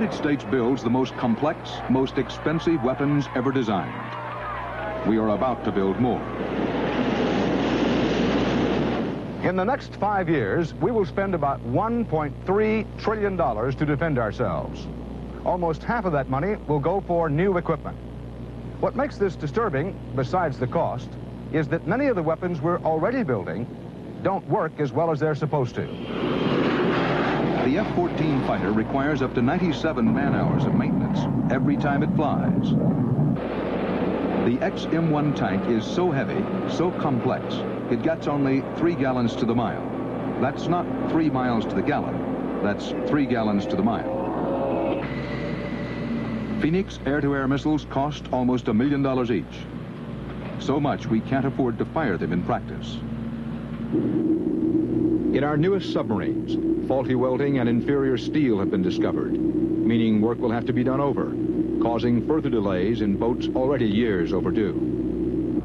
United States builds the most complex, most expensive weapons ever designed. We are about to build more. In the next 5 years, we will spend about $1.3 trillion to defend ourselves. Almost half of that money will go for new equipment. What makes this disturbing, besides the cost, is that many of the weapons we're already building don't work as well as they're supposed to. The F-14 fighter requires up to 97 man-hours of maintenance every time it flies. The XM-1 tank is so heavy, so complex, it gets only 3 gallons to the mile. That's not 3 miles to the gallon. That's 3 gallons to the mile. Phoenix air-to-air missiles cost almost $1 million each. So much we can't afford to fire them in practice. In our newest submarines, faulty welding and inferior steel have been discovered, meaning work will have to be done over, causing further delays in boats already years overdue.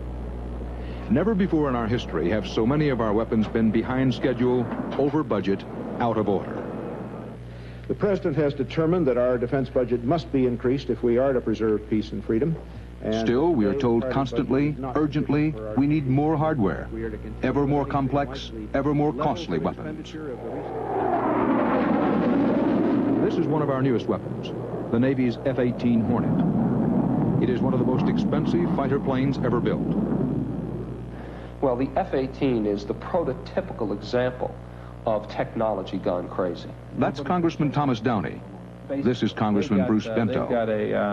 Never before in our history have so many of our weapons been behind schedule, over budget, out of order. The President has determined that our defense budget must be increased if we are to preserve peace and freedom. Still, we are told constantly, urgently, we need more hardware, ever more complex, ever more costly weapons. This is one of our newest weapons, the Navy's F-18 Hornet. It is one of the most expensive fighter planes ever built. Well, the F-18 is the prototypical example of technology gone crazy. That's Congressman Thomas Downey. This is Congressman Bruce Bento.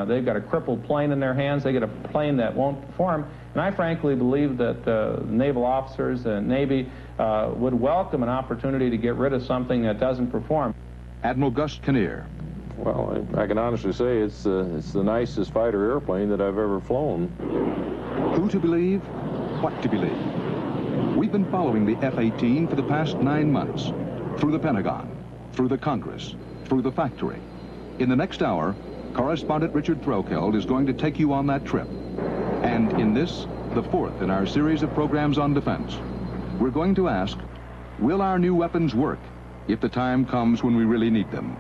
They've got a crippled plane in their hands. They get a plane that won't perform. And I frankly believe that naval officers and Navy would welcome an opportunity to get rid of something that doesn't perform. Admiral Gus Kinnear. Well, I can honestly say it's the nicest fighter airplane that I've ever flown. Who to believe? What to believe? We've been following the F-18 for the past 9 months, through the Pentagon, through the Congress, through the factory. In the next hour, correspondent Richard Threlkeld is going to take you on that trip. And in this, the 4th in our series of programs on defense, we're going to ask, will our new weapons work if the time comes when we really need them?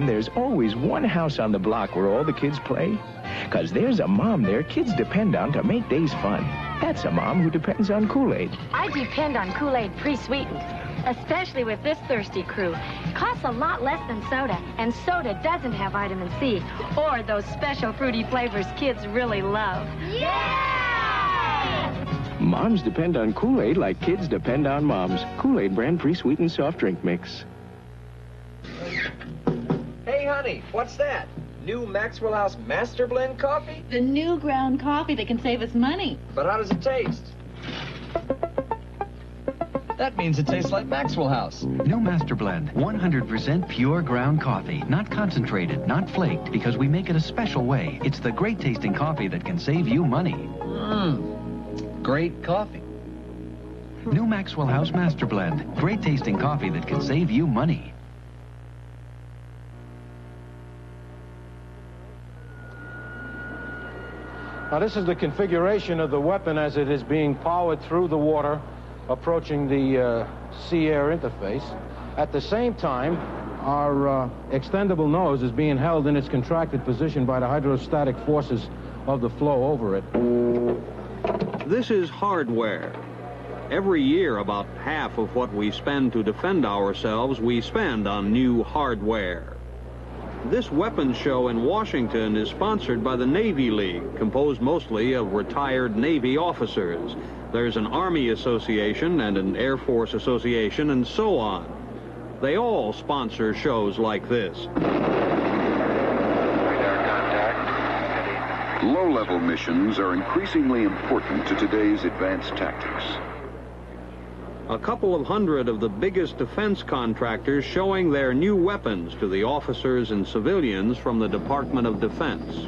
There's always one house on the block where all the kids play. Because there's a mom their kids depend on to make days fun. That's a mom who depends on Kool-Aid. I depend on Kool-Aid pre-sweetened, especially with this thirsty crew. It costs a lot less than soda, and soda doesn't have vitamin C, or those special fruity flavors kids really love. Yeah! Moms depend on Kool-Aid like kids depend on moms. Kool-Aid brand pre-sweetened soft drink mix. Hey, honey, what's that? New Maxwell House Master Blend coffee? The new ground coffee that can save us money. But how does it taste? That means it tastes like Maxwell House. New Master Blend, 100% pure ground coffee. Not concentrated, not flaked, because we make it a special way. It's the great tasting coffee that can save you money. Great coffee. New Maxwell House Master Blend, great tasting coffee that can save you money. Now, this is the configuration of the weapon as it is being powered through the water, approaching the sea-air interface. At the same time, our extendable nose is being held in its contracted position by the hydrostatic forces of the flow over it. This is hardware. Every year, about half of what we spend to defend ourselves, we spend on new hardware. This weapons show in Washington is sponsored by the Navy League, composed mostly of retired Navy officers. There's an Army Association and an Air Force Association and so on. They all sponsor shows like this. Low-level missions are increasingly important to today's advanced tactics. A couple of hundred of the biggest defense contractors showing their new weapons to the officers and civilians from the Department of Defense.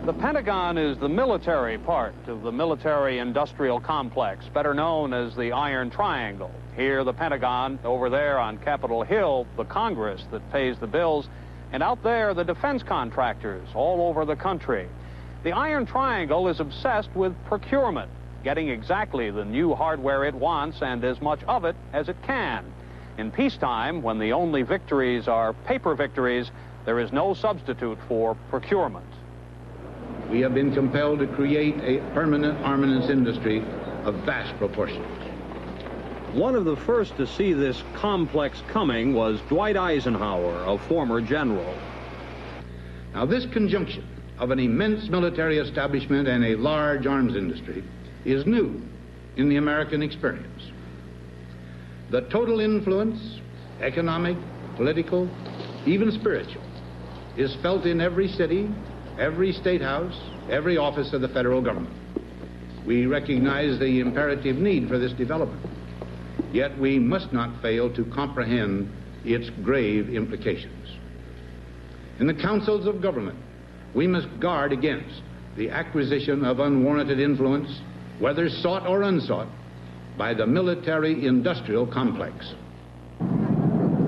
The Pentagon is the military part of the military-industrial complex, better known as the Iron Triangle. Here, the Pentagon; over there on Capitol Hill, the Congress that pays the bills; and out there, the defense contractors all over the country. The Iron Triangle is obsessed with procurement, getting exactly the new hardware it wants and as much of it as it can. In peacetime, when the only victories are paper victories, there is no substitute for procurement. We have been compelled to create a permanent armaments industry of vast proportions. One of the first to see this complex coming was Dwight Eisenhower, a former general. Now, this conjunction of an immense military establishment and a large arms industry is new in the American experience. The total influence, economic, political, even spiritual, is felt in every city, every state house, every office of the federal government. We recognize the imperative need for this development, yet we must not fail to comprehend its grave implications. In the councils of government, we must guard against the acquisition of unwarranted influence, whether sought or unsought, by the military-industrial complex.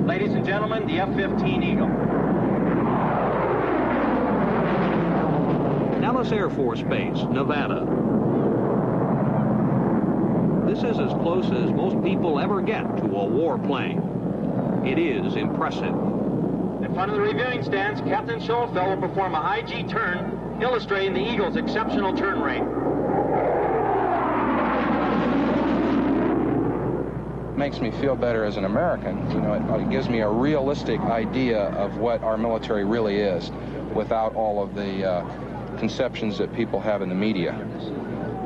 Ladies and gentlemen, the F-15 Eagle. Nellis Air Force Base, Nevada. This is as close as most people ever get to a warplane. It is impressive. In front of the reviewing stands, Captain Schofield will perform a high G turn, illustrating the Eagle's exceptional turn rate. Makes me feel better as an American. You know, it gives me a realistic idea of what our military really is, without all of the conceptions that people have in the media.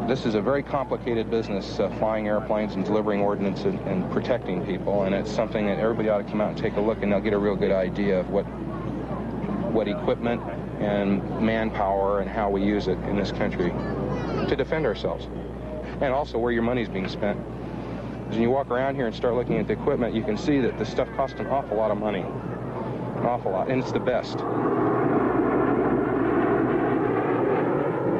This is a very complicated business, flying airplanes and delivering ordnance and protecting people, and it's something that everybody ought to come out and take a look, and they'll get a real good idea of what equipment and manpower and how we use it in this country to defend ourselves, and also where your money's being spent. When you walk around here and start looking at the equipment, you can see that this stuff costs an awful lot of money, an awful lot, and it's the best.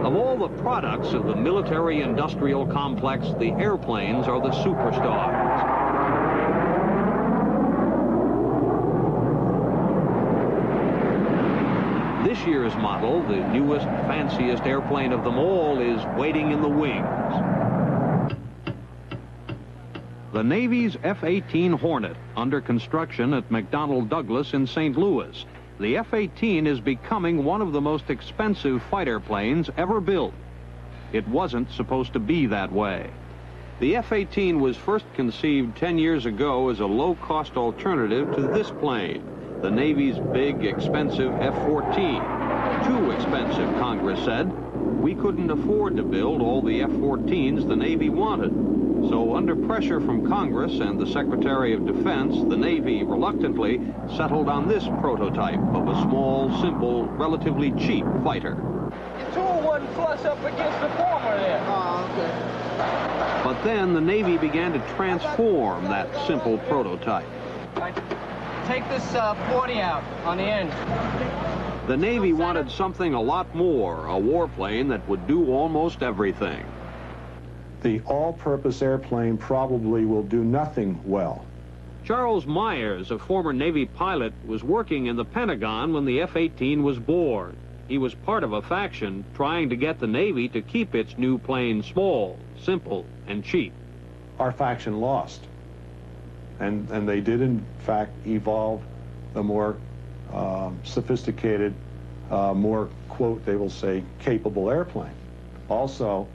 Of all the products of the military-industrial complex, the airplanes are the superstars. This year's model, the newest, fanciest airplane of them all, is waiting in the wings. The Navy's F-18 Hornet, under construction at McDonnell Douglas in St. Louis. The F-18 is becoming one of the most expensive fighter planes ever built. It wasn't supposed to be that way. The F-18 was first conceived 10 years ago as a low-cost alternative to this plane, the Navy's big, expensive F-14. Too expensive, Congress said. We couldn't afford to build all the F-14s the Navy wanted. So under pressure from Congress and the Secretary of Defense, the Navy reluctantly settled on this prototype of a small, simple, relatively cheap fighter. Your tool wasn't flush up against the former there. Oh, okay. But then the Navy began to transform that simple prototype. Take this 40 out on the end. The Navy wanted something a lot more, a warplane that would do almost everything. The all-purpose airplane probably will do nothing well. Charles Myers, a former Navy pilot, was working in the Pentagon when the F-18 was born. He was part of a faction trying to get the Navy to keep its new plane small, simple, and cheap. Our faction lost. And they did, in fact, evolve a more sophisticated, more, quote, they will say, capable airplane. Also,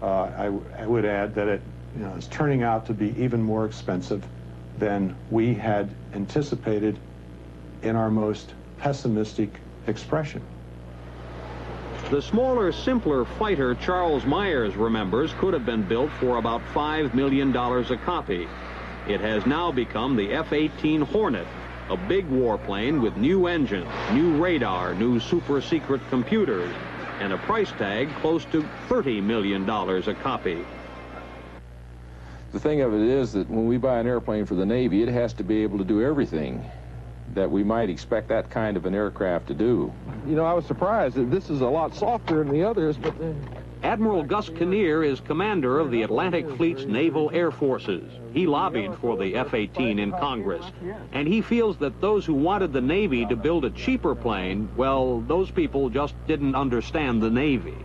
I would add that it is turning out to be even more expensive than we had anticipated in our most pessimistic expression. The smaller, simpler fighter Charles Myers remembers could have been built for about $5 million a copy. It has now become the F-18 Hornet, a big warplane with new engines, new radar, new super-secret computers, and a price tag close to $30 million a copy. the thing of it is that when we buy an airplane for the Navy, it has to be able to do everything that we might expect that kind of an aircraft to do. You know, I was surprised that this is a lot softer than the others, but... Admiral Gus Kinnear is commander of the Atlantic Fleet's Naval Air Forces. He lobbied for the F-18 in Congress, and he feels that those who wanted the Navy to build a cheaper plane, well, those people just didn't understand the Navy.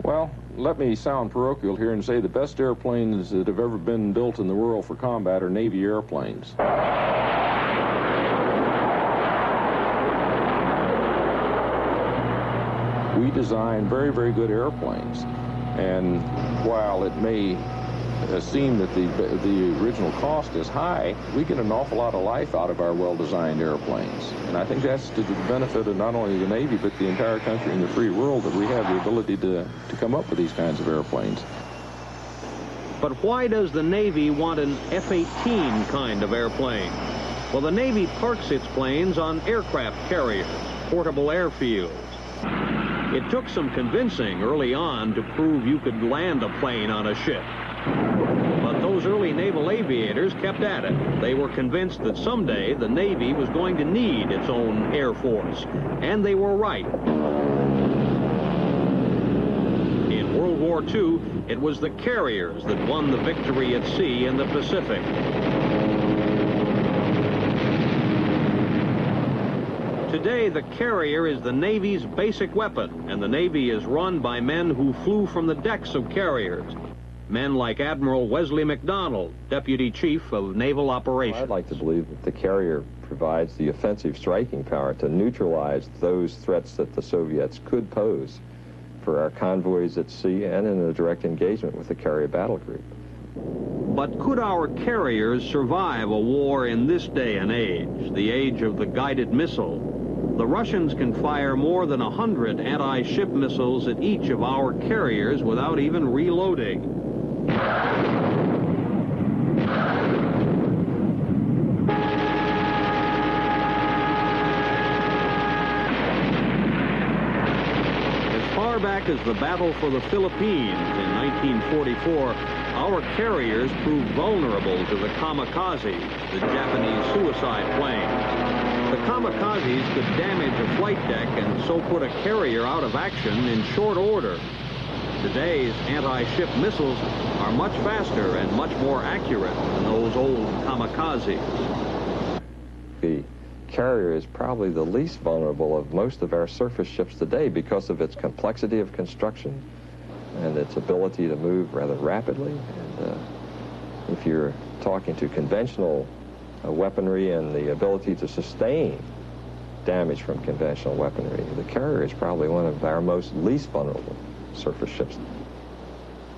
Well, let me sound parochial here and say the best airplanes that have ever been built in the world for combat are Navy airplanes. We design very, very good airplanes, and while it may seem that the original cost is high, we get an awful lot of life out of our well-designed airplanes. And I think that's to the benefit of not only the Navy, but the entire country and the free world, that we have the ability to come up with these kinds of airplanes. But why does the Navy want an F-18 kind of airplane? Well, the Navy parks its planes on aircraft carriers, portable airfields. It took some convincing early on to prove you could land a plane on a ship. But those early naval aviators kept at it. They were convinced that someday the Navy was going to need its own Air Force. And they were right. In World War II, it was the carriers that won the victory at sea in the Pacific. Today, the carrier is the Navy's basic weapon, and the Navy is run by men who flew from the decks of carriers. Men like Admiral Wesley McDonald, Deputy Chief of Naval Operations. I'd like to believe that the carrier provides the offensive striking power to neutralize those threats that the Soviets could pose for our convoys at sea and in a direct engagement with the carrier battle group. But could our carriers survive a war in this day and age, the age of the guided missile? The Russians can fire more than 100 anti-ship missiles at each of our carriers without even reloading. As far back as the battle for the Philippines in 1944, our carriers proved vulnerable to the kamikazes, the Japanese suicide planes. The kamikazes could damage a flight deck and so put a carrier out of action in short order. Today's anti-ship missiles are much faster and much more accurate than those old kamikazes. The carrier is probably the least vulnerable of most of our surface ships today because of its complexity of construction and its ability to move rather rapidly. And if you're talking to conventional weaponry and the ability to sustain damage from conventional weaponry, the carrier is probably one of our most least vulnerable surface ships.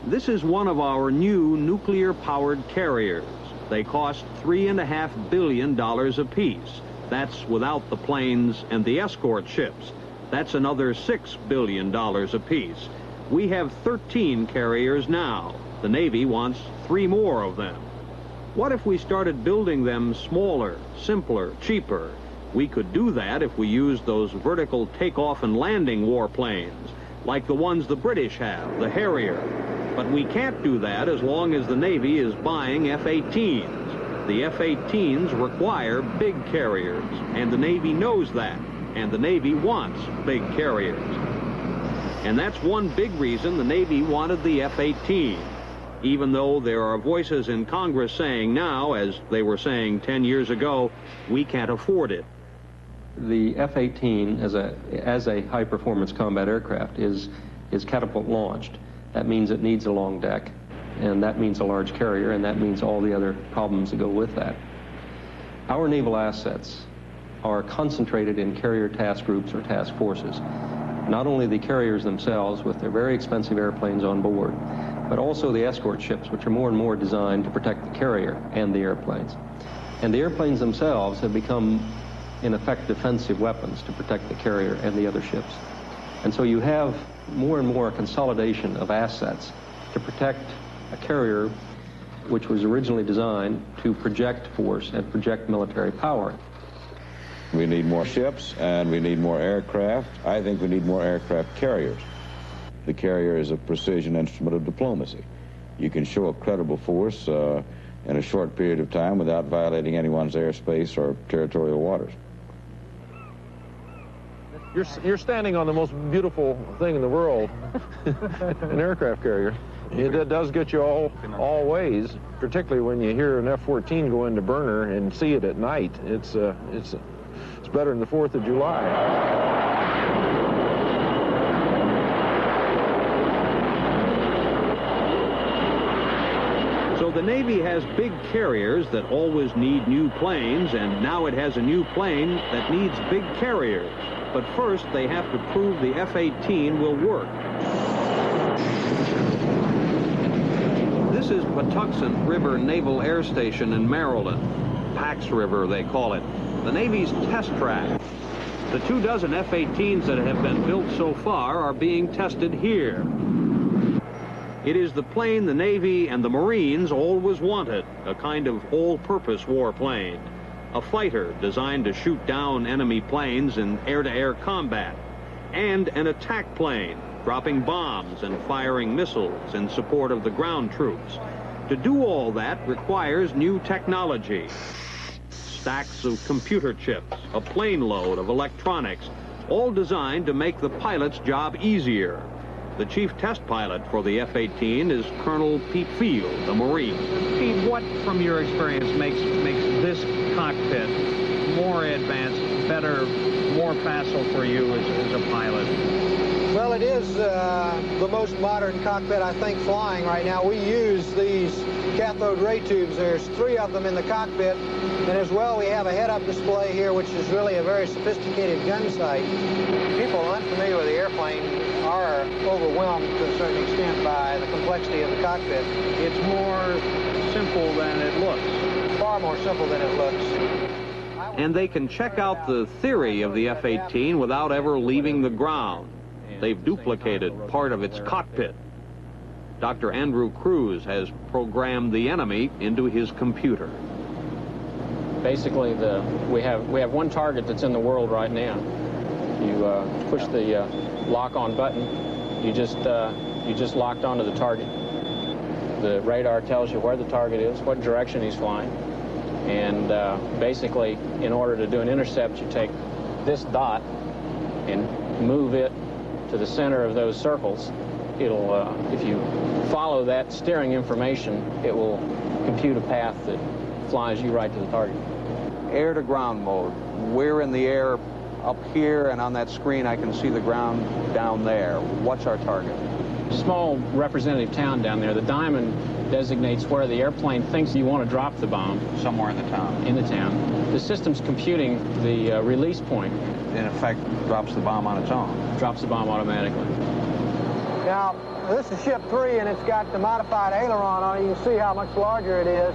This is one of our new nuclear-powered carriers. They cost $3.5 billion apiece. That's without the planes and the escort ships. That's another $6 billion apiece. We have 13 carriers now. The Navy wants 3 more of them. What if we started building them smaller, simpler, cheaper? We could do that if we used those vertical takeoff and landing warplanes, like the ones the British have, the Harrier. But we can't do that as long as the Navy is buying F-18s. The F-18s require big carriers, and the Navy knows that, and the Navy wants big carriers. And that's one big reason the Navy wanted the F-18. Even though there are voices in Congress saying now, as they were saying 10 years ago, we can't afford it. The F-18 as a high-performance combat aircraft is catapult launched. That means it needs a long deck, and that means a large carrier, and that means all the other problems that go with that. Our naval assets are concentrated in carrier task groups or task forces. Not only the carriers themselves with their very expensive airplanes on board, but also the escort ships, which are more and more designed to protect the carrier and the airplanes. And the airplanes themselves have become, in effect, defensive weapons to protect the carrier and the other ships. And so you have more and more consolidation of assets to protect a carrier which was originally designed to project force and project military power. We need more ships and we need more aircraft. I think we need more aircraft carriers. The carrier is a precision instrument of diplomacy. You can show a credible force in a short period of time without violating anyone's airspace or territorial waters. You're standing on the most beautiful thing in the world, an aircraft carrier. It does get you all ways, particularly when you hear an F-14 go into burner and see it at night. It's better than the 4th of July. So the Navy has big carriers that always need new planes, and now it has a new plane that needs big carriers. But first, they have to prove the F-18 will work. This is Patuxent River Naval Air Station in Maryland. Pax River, they call it. The Navy's test track. The 24 F-18s that have been built so far are being tested here. It is the plane the Navy and the Marines always wanted, a kind of all-purpose warplane. A fighter designed to shoot down enemy planes in air-to-air combat, and an attack plane, dropping bombs and firing missiles in support of the ground troops. To do all that requires new technology. Stacks of computer chips, a plane load of electronics, all designed to make the pilot's job easier. The chief test pilot for the F-18 is Colonel Pete Field, a Marine. Pete, what, from your experience, makes this cockpit more advanced, better, more facile for you as a pilot? Well, it is the most modern cockpit, I think, flying right now. We use these cathode ray tubes. There's 3 of them in the cockpit. And as well, we have a head-up display here, which is really a very sophisticated gun sight. People unfamiliar with the airplane are overwhelmed to a certain extent by the complexity of the cockpit. It's more simple than it looks. Far more simple than it looks. And they can check out the theory of the F-18 without ever leaving the ground. They've duplicated part of its cockpit. Dr. Andrew Cruz has programmed the enemy into his computer. Basically, we have one target that's in the world right now. You push the lock-on button. You just locked onto the target. The radar tells you where the target is, what direction he's flying, and basically, in order to do an intercept, you take this dot and move it to the center of those circles. It'll, if you follow that steering information, it will compute a path that flies you right to the target. Air to ground mode. We're in the air up here, and on that screen I can see the ground down there. What's our target? Small representative town down there. The diamond designates where the airplane thinks you want to drop the bomb. Somewhere in the town. In the town. The system's computing the release point. In effect, drops the bomb on its own. Drops the bomb automatically. Now, this is ship 3, and it's got the modified aileron on it. You can see how much larger it is.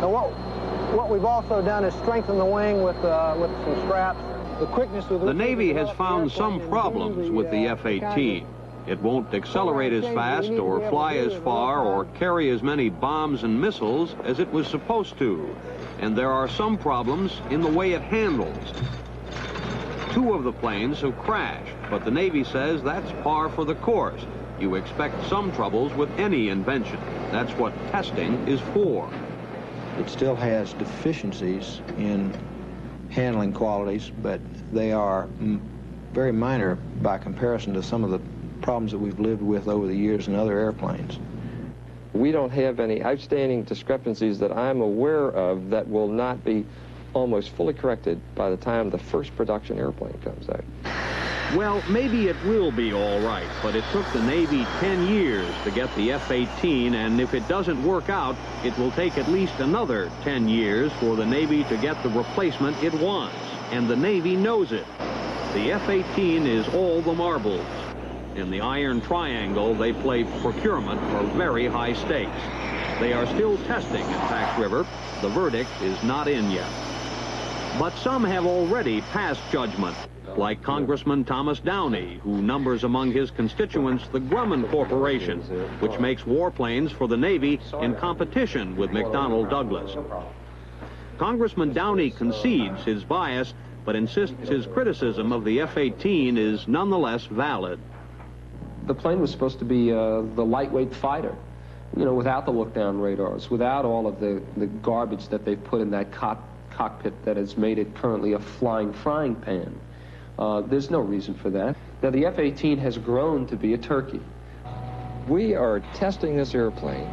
And what we've also done is strengthen the wing with some straps. The quickness with the Navy has found some problems with the F-18. It won't accelerate as fast or fly as far or carry as many bombs and missiles as it was supposed to. And there are some problems in the way it handles. 2 of the planes have crashed, but the Navy says that's par for the course. You expect some troubles with any invention. That's what testing is for. It still has deficiencies in handling qualities, but they are very minor by comparison to some of the problems that we've lived with over the years in other airplanes. We don't have any outstanding discrepancies that I'm aware of that will not be almost fully corrected by the time the first production airplane comes out. Well, maybe it will be all right, but it took the Navy 10 years to get the F-18, and if it doesn't work out, it will take at least another 10 years for the Navy to get the replacement it wants, and the Navy knows it. The F-18 is all the marbles. In the Iron Triangle, they play procurement for very high stakes. They are still testing at Pax River. The verdict is not in yet. But some have already passed judgment, like Congressman Thomas Downey, who numbers among his constituents the Grumman Corporation, which makes warplanes for the Navy in competition with McDonnell Douglas. Congressman Downey concedes his bias, but insists his criticism of the F-18 is nonetheless valid. The plane was supposed to be the lightweight fighter. you know, without the look-down radars, without all of the garbage that they've put in that cockpit that has made it currently a flying frying pan. There's no reason for that. Now, the F-18 has grown to be a turkey. We are testing this airplane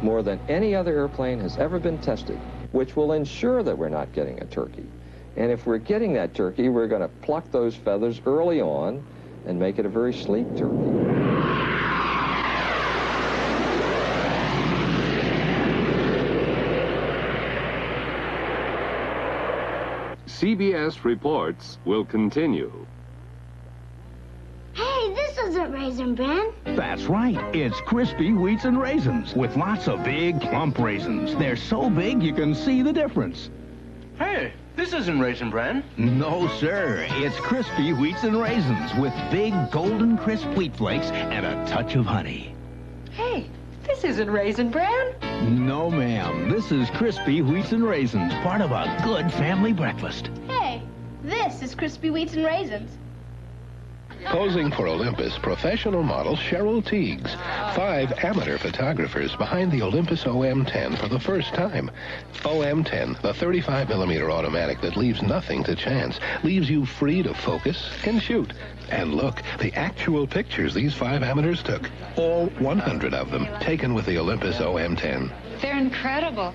more than any other airplane has ever been tested, which will ensure that we're not getting a turkey. And if we're getting that turkey, we're going to pluck those feathers early on and make it a very sleek turkey. CBS Reports will continue. Hey, this isn't Raisin Bran. That's right. It's crispy wheats and raisins with lots of big, plump raisins. They're so big you can see the difference. Hey, this isn't Raisin Bran. No, sir. It's crispy wheats and raisins with big, golden crisp wheat flakes and a touch of honey. Hey, this isn't Raisin Bran. No, ma'am. This is crispy wheats and raisins, part of a good family breakfast. Hey, this is Crispy Wheats and Raisins. Posing for Olympus, professional model Cheryl Teagues. 5 amateur photographers behind the Olympus OM-10 for the first time. OM-10, the 35mm automatic that leaves nothing to chance, leaves you free to focus and shoot. And look, the actual pictures these 5 amateurs took. All 100 of them taken with the Olympus OM-10. They're incredible.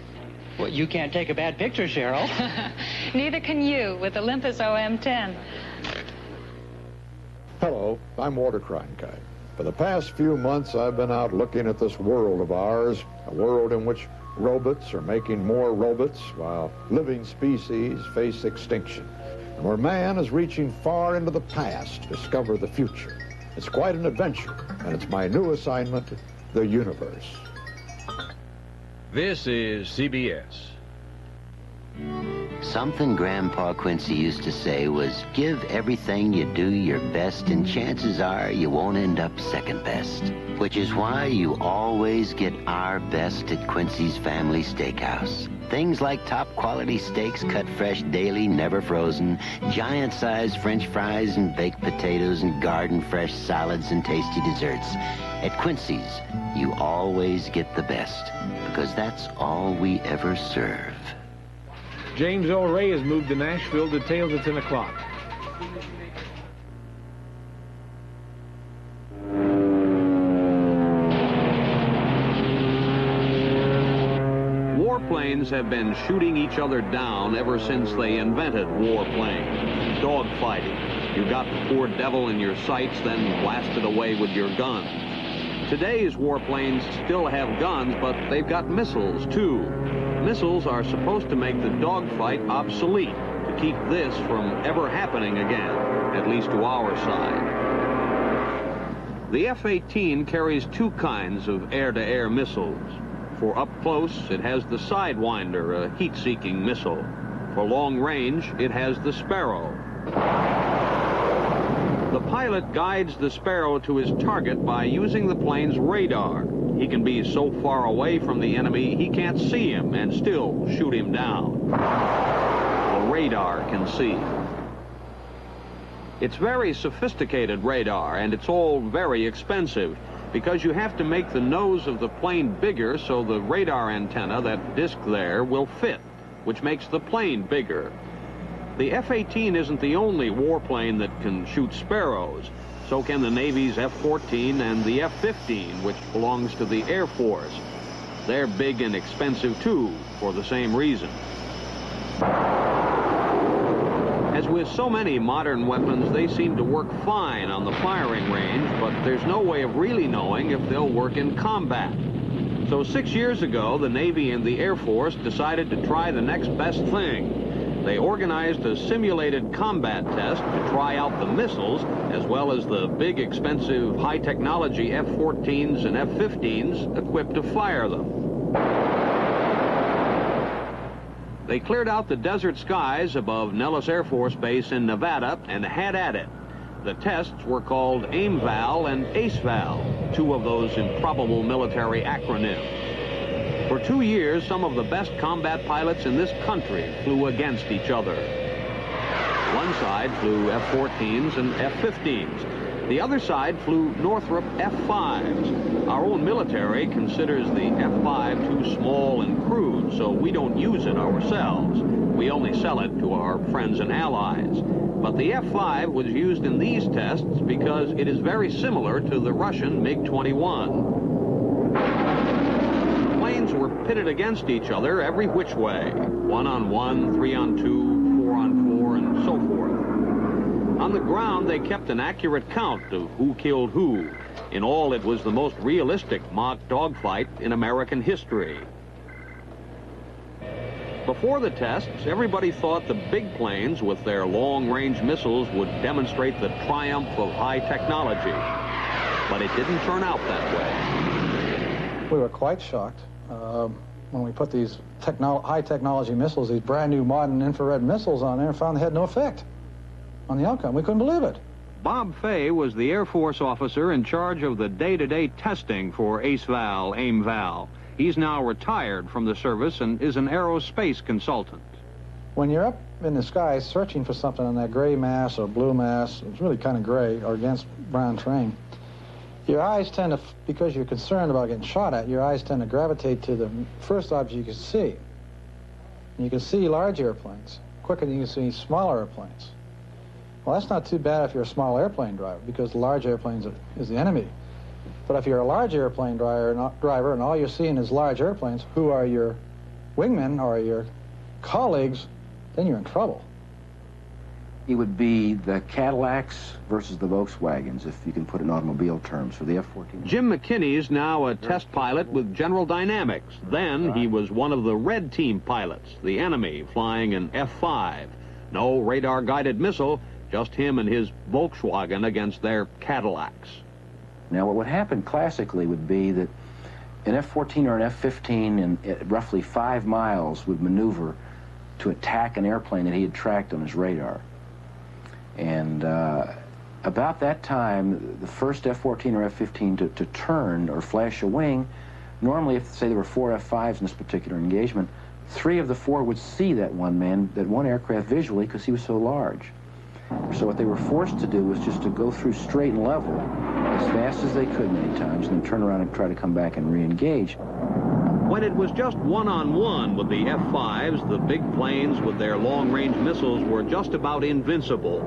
Well, you can't take a bad picture, Cheryl. Neither can you with Olympus OM-10. Hello, I'm Walter Cronkite. For the past few months, I've been out looking at this world of ours, a world in which robots are making more robots while living species face extinction, and where man is reaching far into the past to discover the future. It's quite an adventure, and it's my new assignment, the universe. This is CBS. Something Grandpa Quincy used to say was, give everything you do your best and chances are you won't end up second best. Which is why you always get our best at Quincy's Family Steakhouse. Things like top quality steaks cut fresh daily, never frozen, giant-sized French fries and baked potatoes and garden fresh salads and tasty desserts. At Quincy's, you always get the best because that's all we ever serve. James L. Ray has moved to Nashville. Details at 10 o'clock. Warplanes have been shooting each other down ever since they invented warplanes. Dogfighting. You got the poor devil in your sights, then blasted away with your gun. Today's warplanes still have guns, but they've got missiles, too. Missiles are supposed to make the dogfight obsolete, to keep this from ever happening again, at least to our side. The F-18 carries 2 kinds of air-to-air missiles. For up close, it has the Sidewinder, a heat-seeking missile. For long range, it has the Sparrow. The pilot guides the Sparrow to his target by using the plane's radar. He can be so far away from the enemy he can't see him and still shoot him down. The radar can see. It's very sophisticated radar, and it's all very expensive because you have to make the nose of the plane bigger so the radar antenna, that disc there, will fit, which makes the plane bigger. The F-18 isn't the only warplane that can shoot Sparrows. So can the Navy's F-14 and the F-15, which belongs to the Air Force. They're big and expensive, too, for the same reason. As with so many modern weapons, they seem to work fine on the firing range, but there's no way of really knowing if they'll work in combat. So 6 years ago, the Navy and the Air Force decided to try the next best thing. They organized a simulated combat test to try out the missiles, as well as the big, expensive, high-technology F-14s and F-15s equipped to fire them. They cleared out the desert skies above Nellis Air Force Base in Nevada and had at it. The tests were called AIM-VAL and ACE-VAL, 2 of those improbable military acronyms. For 2 years, some of the best combat pilots in this country flew against each other. One side flew F-14s and F-15s. The other side flew Northrop F-5s. Our own military considers the F-5 too small and crude, so we don't use it ourselves. We only sell it to our friends and allies. But the F-5 was used in these tests because it is very similar to the Russian MiG-21. The planes were pitted against each other every which way, 1-on-1, 3-on-2, 4-on-4, and so forth. On the ground, they kept an accurate count of who killed who. In all, it was the most realistic mock dogfight in American history. Before the tests, everybody thought the big planes with their long-range missiles would demonstrate the triumph of high technology. But it didn't turn out that way. We were quite shocked when we put these high technology missiles, these brand new modern infrared missiles on there, and found they had no effect on the outcome. We couldn't believe it. Bob Fay was the Air Force officer in charge of the day-to-day testing for ACE-Val, AIM-Val. He's now retired from the service and is an aerospace consultant. When you're up in the sky searching for something on that gray mass or blue mass, it's really kind of gray, or against brown terrain, your eyes tend to, because you're concerned about getting shot at, your eyes tend to gravitate to the first object you can see. And you can see large airplanes quicker than you can see smaller airplanes. Well, that's not too bad if you're a small airplane driver, because the large airplanes is the enemy. But if you're a large airplane driver and all you're seeing is large airplanes, who are your wingmen or your colleagues, then you're in trouble. It would be the Cadillacs versus the Volkswagens, if you can put it in automobile terms, for the F-14. Jim McKinney's now a test pilot with General Dynamics. Then he was one of the red team pilots, the enemy, flying an F-5. No radar-guided missile, just him and his Volkswagen against their Cadillacs. Now, what would happen classically would be that an F-14 or an F-15 at roughly 5 miles would maneuver to attack an airplane that he had tracked on his radar. And about that time, the first F-14 or F-15 to turn or flash a wing, normally, if, say, there were 4 F-5s in this particular engagement, 3 of the 4 would see that one aircraft visually because he was so large. So what they were forced to do was just to go through straight and level as fast as they could many times, and then turn around and try to come back and re-engage. When it was just one-on-one with the F-5s, the big planes with their long-range missiles were just about invincible.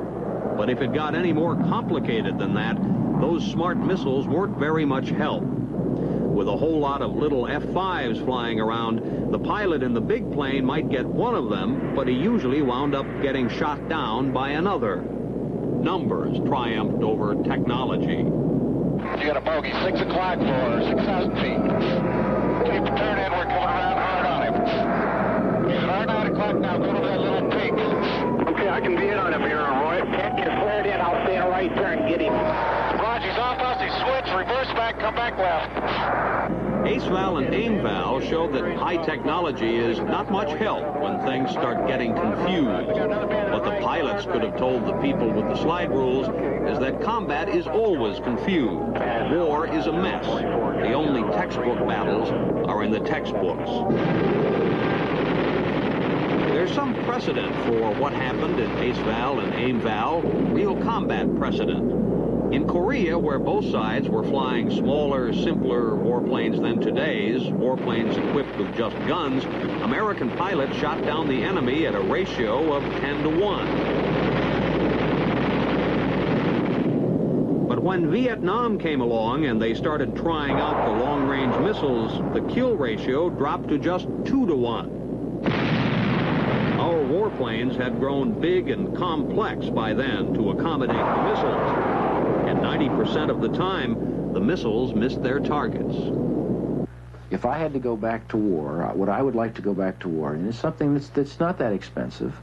But if it got any more complicated than that, those smart missiles weren't very much help. With a whole lot of little F-5s flying around, the pilot in the big plane might get one of them, but he usually wound up getting shot down by another. Numbers triumphed over technology. You got a bogey, 6 o'clock for 6,000 feet. Keep the turn in, we're coming around hard on him. He's at 9 o'clock now, go to that little peak. Okay, I can be in on him here, Roy. Can't get flared in, I'll stay in a right turn, get him. Roger, he's off us, he's switched, reverse back, come back left. ACE-Val and AIM-Val showed that high technology is not much help when things start getting confused. What the pilots could have told the people with the slide rules is that combat is always confused. War is a mess. The only textbook battles are in the textbooks. There's some precedent for what happened in ACE-Val and AIM-Val, real combat precedent. In Korea, where both sides were flying smaller, simpler warplanes than today's, warplanes equipped with just guns, American pilots shot down the enemy at a ratio of 10 to 1. But when Vietnam came along and they started trying out the long-range missiles, the kill ratio dropped to just 2 to 1. Our warplanes had grown big and complex by then to accommodate the missiles. And 90% of the time, the missiles missed their targets. If I had to go back to war, what I would like to go back to war, and it's something that's not that expensive,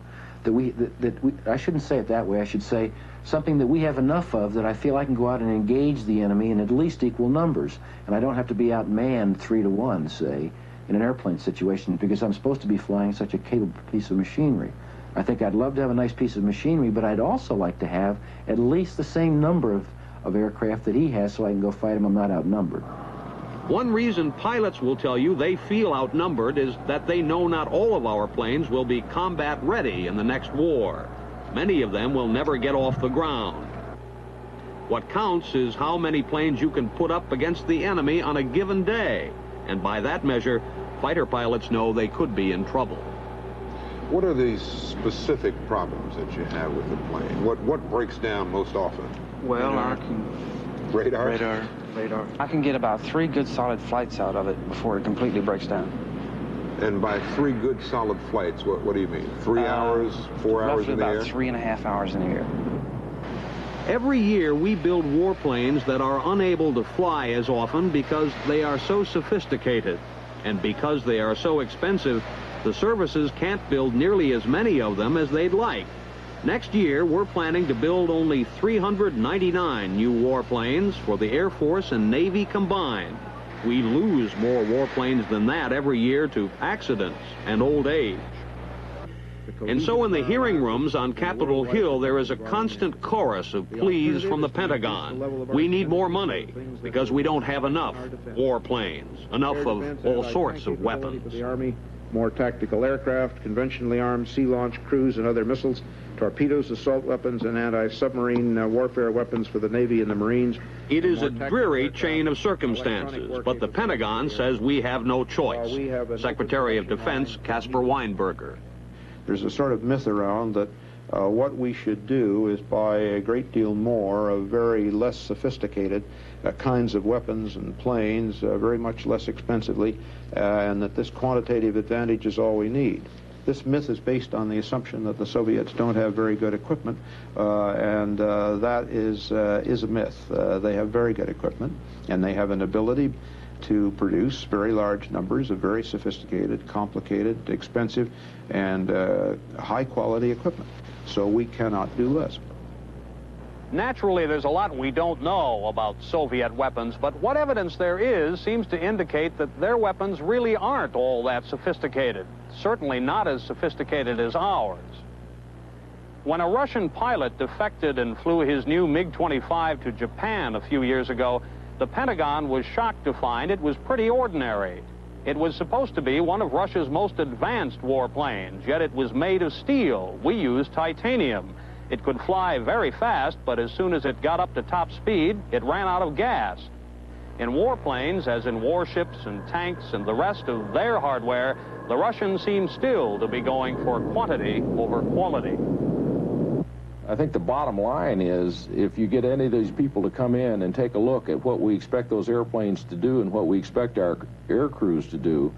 I shouldn't say it that way, I should say something that we have enough of that I feel I can go out and engage the enemy in at least equal numbers, and I don't have to be outmanned 3 to 1, say, in an airplane situation, because I'm supposed to be flying such a capable piece of machinery. I think I'd love to have a nice piece of machinery, but I'd also like to have at least the same number of aircraft that he has so I can go fight him. I'm not outnumbered. One reason pilots will tell you they feel outnumbered is that they know not all of our planes will be combat ready in the next war. Many of them will never get off the ground. What counts is how many planes you can put up against the enemy on a given day. And by that measure, fighter pilots know they could be in trouble. What are the specific problems that you have with the plane? What breaks down most often? Well, Radar? Radar. I can get about 3 good solid flights out of it before it completely breaks down. And by 3 good solid flights, what do you mean? 3 hours, 4 hours in the air? Roughly about 3.5 hours in the air. Every year we build warplanes that are unable to fly as often because they are so sophisticated. And because they are so expensive, the services can't build nearly as many of them as they'd like. Next year, we're planning to build only 399 new warplanes for the Air Force and Navy combined. We lose more warplanes than that every year to accidents and old age. And so in the hearing rooms on Capitol Hill, there is a constant chorus of pleas from the Pentagon. We need more money because we don't have enough warplanes, enough of all sorts of weapons. The Army, more tactical aircraft, conventionally armed sea-launched cruise and other missiles, torpedoes, assault weapons, and anti-submarine warfare weapons for the Navy and the Marines. It is a dreary chain of circumstances, but the Pentagon says we have no choice. Secretary of Defense Caspar Weinberger. There's a sort of myth around that what we should do is buy a great deal more of very less sophisticated kinds of weapons and planes very much less expensively, and that this quantitative advantage is all we need. This myth is based on the assumption that the Soviets don't have very good equipment, and that is a myth. They have very good equipment, and they have an ability to produce very large numbers of very sophisticated, complicated, expensive, and high-quality equipment. So we cannot do less. Naturally, there's a lot we don't know about Soviet weapons, but what evidence there is seems to indicate that their weapons really aren't all that sophisticated, certainly not as sophisticated as ours. When a Russian pilot defected and flew his new MiG-25 to Japan a few years ago, the Pentagon was shocked to find it was pretty ordinary. It was supposed to be one of Russia's most advanced warplanes, yet it was made of steel. We used titanium. It could fly very fast, but as soon as it got up to top speed, it ran out of gas. In warplanes, as in warships and tanks and the rest of their hardware, the Russians seem still to be going for quantity over quality. I think the bottom line is, if you get any of these people to come in and take a look at what we expect those airplanes to do and what we expect our air crews to do,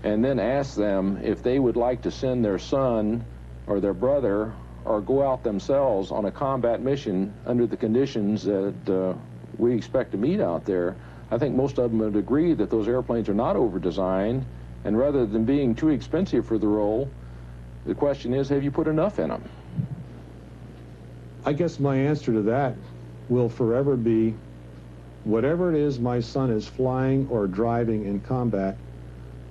and then ask them if they would like to send their son or their brother or go out themselves on a combat mission under the conditions that we expect to meet out there, I think most of them would agree that those airplanes are not over-designed, and rather than being too expensive for the role, the question is, have you put enough in them? I guess my answer to that will forever be, whatever it is my son is flying or driving in combat,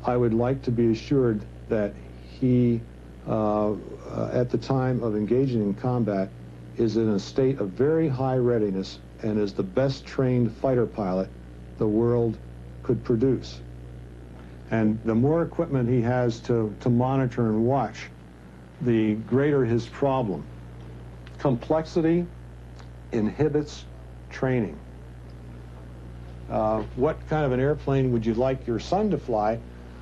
I would like to be assured that he, at the time of engaging in combat, is in a state of very high readiness and is the best trained fighter pilot the world could produce. And the more equipment he has to monitor and watch, the greater his problem. Complexity inhibits training. What kind of an airplane would you like your son to fly?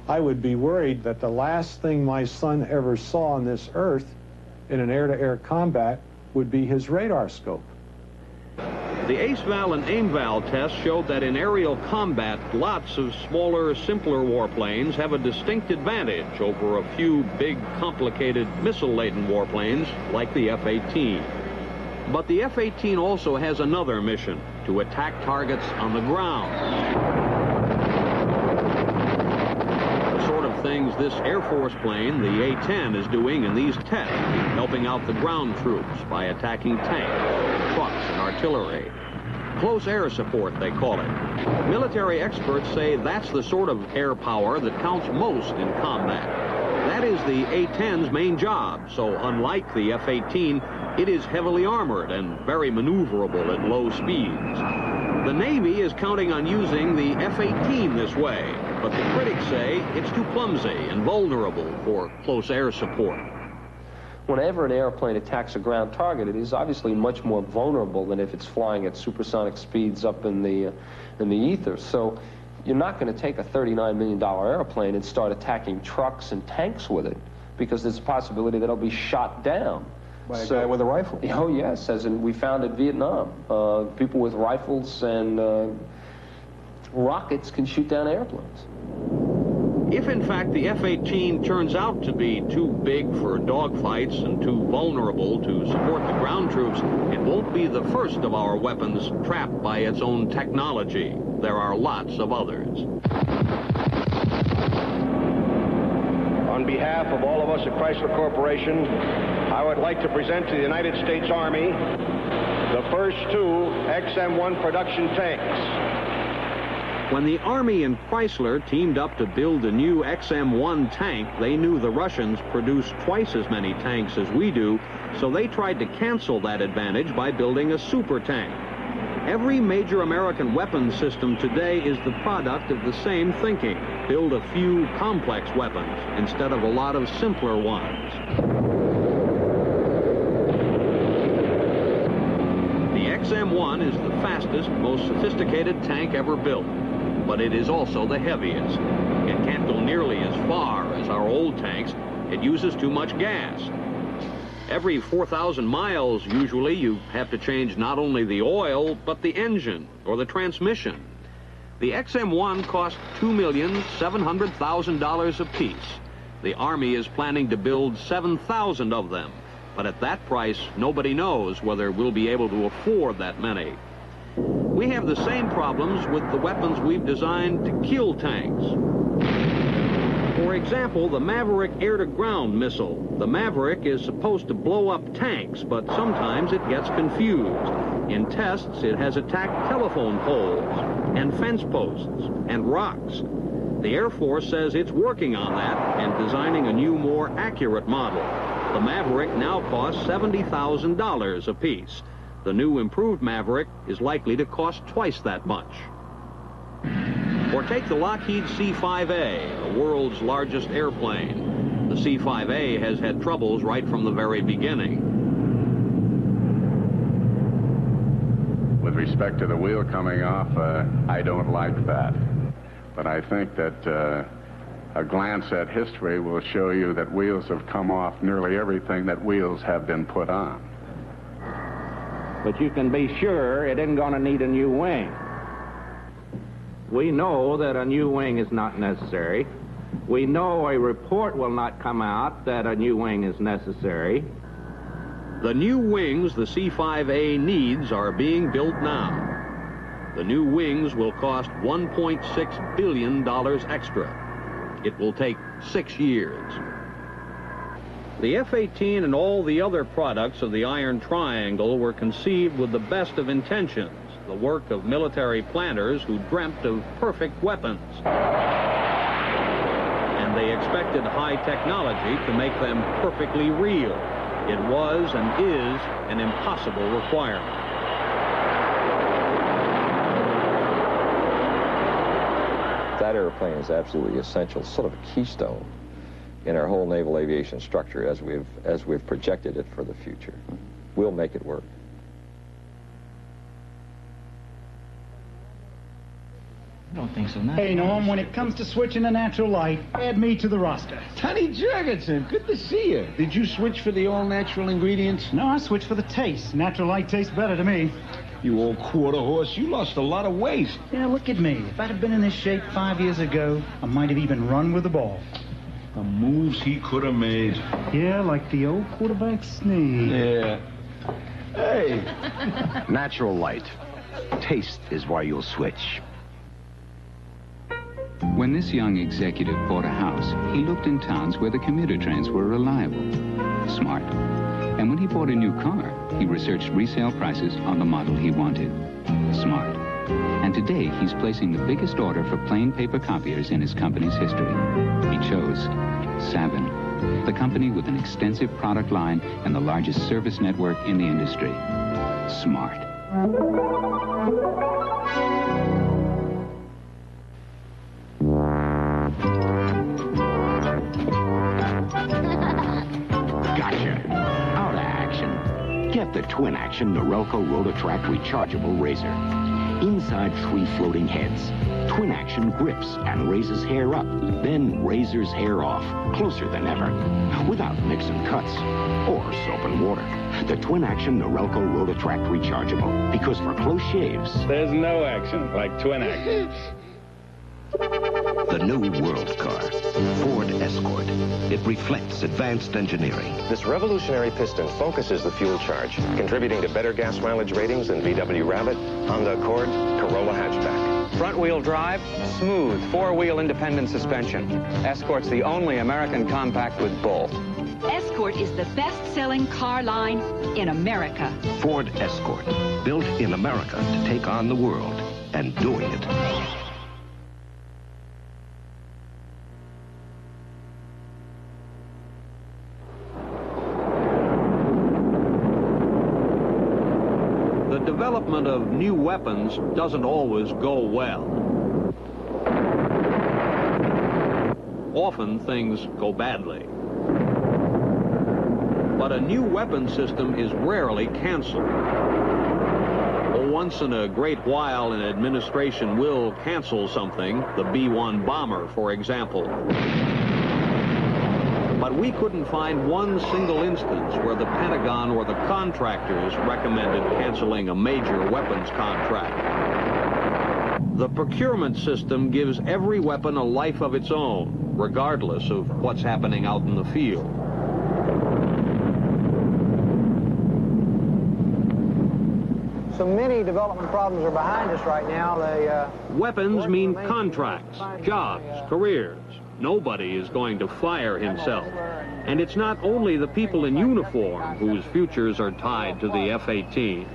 I would be worried that the last thing my son ever saw on this earth in an air-to-air combat would be his radar scope. The ACE-VAL and AIM-VAL tests showed that in aerial combat, lots of smaller, simpler warplanes have a distinct advantage over a few big, complicated, missile-laden warplanes like the F-18. But the F-18 also has another mission, to attack targets on the ground. The sort of things this Air Force plane, the A-10, is doing in these tests, helping out the ground troops by attacking tanks, trucks, and artillery. Close air support, they call it. Military experts say that's the sort of air power that counts most in combat. That is the A-10's main job, so unlike the F-18, it is heavily armored and very maneuverable at low speeds. The Navy is counting on using the F-18 this way, but the critics say it's too clumsy and vulnerable for close air support. whenever an airplane attacks a ground target, it is obviously much more vulnerable than if it's flying at supersonic speeds up in the ether. So you're not going to take a $39 million airplane and start attacking trucks and tanks with it, because there's a possibility that it'll be shot down. By a guy with a rifle? Oh, yes, as in we found in Vietnam. People with rifles and rockets can shoot down airplanes. If, in fact, the F-18 turns out to be too big for dogfights and too vulnerable to support the ground troops, it won't be the first of our weapons trapped by its own technology. There are lots of others. On behalf of all of us at Chrysler Corporation, I would like to present to the United States Army the first 2 XM-1 production tanks. When the Army and Chrysler teamed up to build a new XM-1 tank, they knew the Russians produced twice as many tanks as we do, so they tried to cancel that advantage by building a super tank. Every major American weapons system today is the product of the same thinking. Build a few complex weapons instead of a lot of simpler ones. The XM-1 is the fastest, most sophisticated tank ever built. But it is also the heaviest. It can't go nearly as far as our old tanks. It uses too much gas. Every 4,000 miles, usually, you have to change not only the oil, but the engine or the transmission. The XM-1 cost $2,700,000 apiece. The Army is planning to build 7,000 of them. But at that price, nobody knows whether we'll be able to afford that many. We have the same problems with the weapons we've designed to kill tanks. For example, the Maverick air-to-ground missile. The Maverick is supposed to blow up tanks, but sometimes it gets confused. In tests, it has attacked telephone poles and fence posts and rocks. The Air Force says it's working on that and designing a new, more accurate model. The Maverick now costs $70,000 apiece. The new improved Maverick is likely to cost twice that much. Or take the Lockheed C-5A, the world's largest airplane. The C-5A has had troubles right from the very beginning. With respect to the wheel coming off, I don't like that. But I think that a glance at history will show you that wheels have come off nearly everything that wheels have been put on. But you can be sure it isn't going to need a new wing. We know that a new wing is not necessary. We know a report will not come out that a new wing is necessary. The new wings the C-5A needs are being built now. The new wings will cost $1.6 billion extra. It will take 6 years. The F-18 and all the other products of the Iron Triangle were conceived with the best of intentions, the work of military planners who dreamt of perfect weapons. And they expected high technology to make them perfectly real. It was and is an impossible requirement. That airplane is absolutely essential, sort of a keystone in our whole naval aviation structure as we've projected it for the future. We'll make it work. I don't think so, no. Hey, Norm, when it comes to switching to natural light, add me to the roster. Tony Jurgensen, good to see you. Did you switch for the all-natural ingredients? No, I switched for the taste. Natural light tastes better to me. You old quarter horse, you lost a lot of weight. Yeah, look at me. If I'd have been in this shape 5 years ago, I might have even run with the ball. The moves he could have made. Yeah, like the old quarterback sneak. Yeah. Hey. Natural light. Taste is why you'll switch. When this young executive bought a house, he looked in towns where the commuter trains were reliable, smart. And when he bought a new car, he researched resale prices on the model he wanted, smart. And today, he's placing the biggest order for plain paper copiers in his company's history. He chose Savin, the company with an extensive product line and the largest service network in the industry. Smart. Gotcha. twin-action Norelco Rototract rechargeable razor. Inside 3 floating heads. Twin-action grips and raises hair up, then razors hair off, closer than ever, without mixing cuts or soap and water. The twin-action Norelco Rototract rechargeable, because for close shaves, there's no action like twin-action. The new world car, Ford Escort. It reflects advanced engineering. This revolutionary piston focuses the fuel charge, contributing to better gas mileage ratings than VW Rabbit, Honda Accord, Corolla hatchback. Front-wheel drive, smooth, 4-wheel independent suspension. Escort's the only American compact with both. Escort is the best-selling car line in America. Ford Escort, built in America to take on the world, and doing it. The development of new weapons doesn't always go well. Often things go badly. But a new weapon system is rarely canceled. Once in a great while, an administration will cancel something, the B-1 bomber, for example. But we couldn't find one single instance where the Pentagon or the contractors recommended canceling a major weapons contract. The procurement system gives every weapon a life of its own, regardless of what's happening out in the field. So many development problems are behind us right now. Weapons mean contracts, jobs, careers. Nobody is going to fire himself. And it's not only the people in uniform whose futures are tied to the F-18.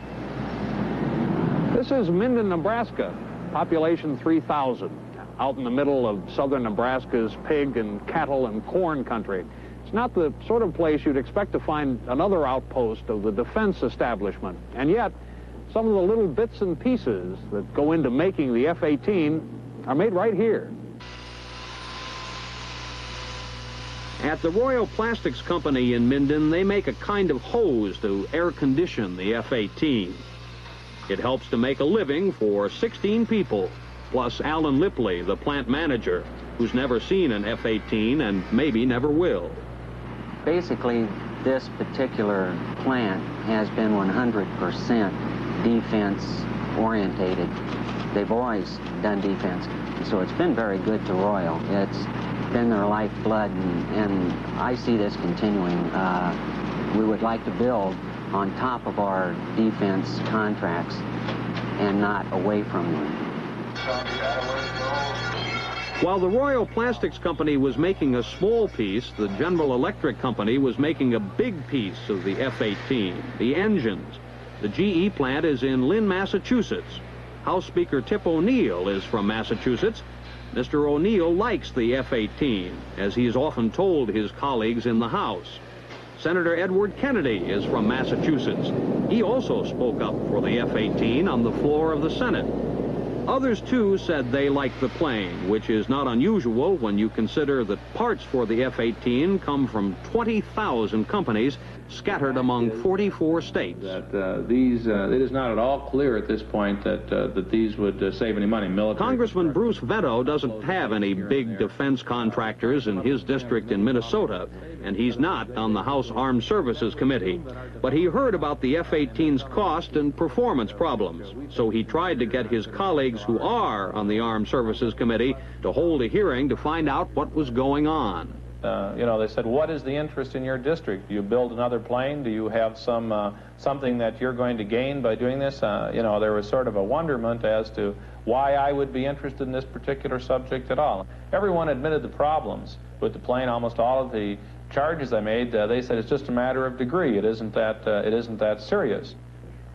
This is Minden, Nebraska, population 3,000, out in the middle of southern Nebraska's pig and cattle and corn country. It's not the sort of place you'd expect to find another outpost of the defense establishment. And yet, some of the little bits and pieces that go into making the F-18 are made right here. At the Royal Plastics Company in Minden, they make a kind of hose to air condition the F-18. It helps to make a living for 16 people, plus Alan Lipley, the plant manager, who's never seen an F-18 and maybe never will. Basically, this particular plant has been 100% defense-orientated. They've always done defense, so it's been very good to Royal. It's been their lifeblood, and I see this continuing. We would like to build on top of our defense contracts and not away from them. While the Royal Plastics Company was making a small piece, the General Electric Company was making a big piece of the F-18, the engines. The GE plant is in Lynn, Massachusetts. House Speaker Tip O'Neill is from Massachusetts. Mr. O'Neill likes the F-18, as he's often told his colleagues in the House. Senator Edward Kennedy is from Massachusetts. He also spoke up for the F-18 on the floor of the Senate. Others, too, said they liked the plane, which is not unusual when you consider that parts for the F-18 come from 20,000 companies scattered among 44 states. It is not at all clear at this point that these would save any money. Congressman Bruce Veto doesn't have any big defense contractors in his district in Minnesota, and he's not on the House Armed Services Committee. But he heard about the F-18's cost and performance problems, so he tried to get his colleagues who are on the Armed Services Committee to hold a hearing to find out what was going on. They said, what is the interest in your district? Do you build another plane? Do you have something that you're going to gain by doing this? There was sort of a wonderment as to why I would be interested in this particular subject at all. Everyone admitted the problems with the plane. Almost all of the charges I made, they said it's just a matter of degree. It isn't that serious.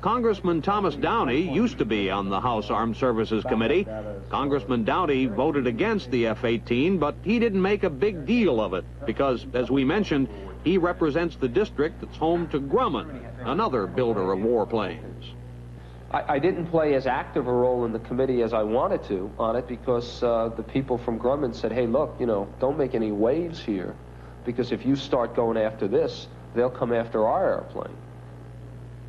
Congressman Thomas Downey used to be on the House Armed Services Committee. Congressman Downey voted against the F-18, but he didn't make a big deal of it because, as we mentioned, he represents the district that's home to Grumman, another builder of warplanes. I didn't play as active a role in the committee as I wanted to on it because the people from Grumman said, hey, look, don't make any waves here because if you start going after this, they'll come after our airplane.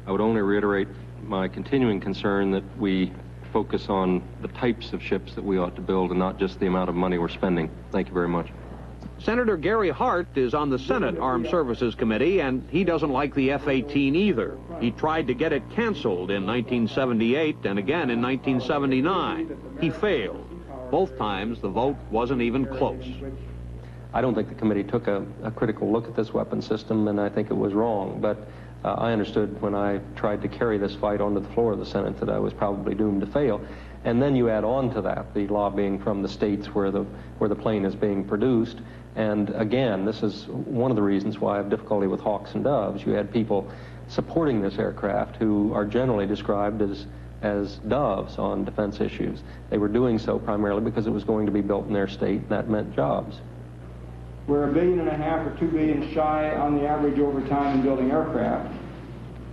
I would only reiterate my continuing concern that we focus on the types of ships that we ought to build and not just the amount of money we're spending. Thank you very much. Senator Gary Hart is on the Senate Armed Services Committee, and he doesn't like the F-18 either. He tried to get it canceled in 1978 and again in 1979. He failed. Both times, the vote wasn't even close. I don't think the committee took a critical look at this weapon system, and I think it was wrong. But I understood when I tried to carry this fight onto the floor of the Senate that I was probably doomed to fail. And then you add on to that the lobbying from the states where the plane is being produced. And again, this is one of the reasons why I have difficulty with Hawks and Doves. You had people supporting this aircraft who are generally described as doves on defense issues. They were doing so primarily because it was going to be built in their state, and that meant jobs. We're $1.5 billion or $2 billion shy on the average over time in building aircraft.